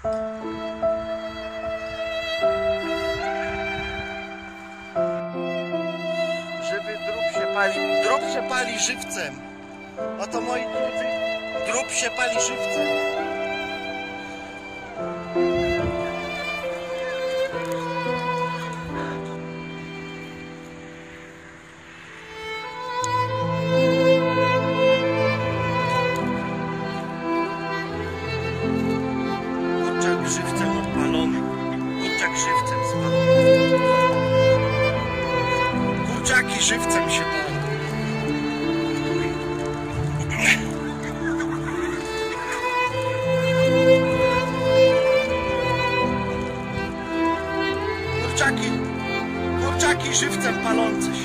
Żywy drób się pali żywcem. Oto moi drodzy, drób się pali żywcem. Kurczak żywcem odpalony. Kurczak żywcem spalony. Kurczaki żywcem się palą. Kurczaki żywcem palące się.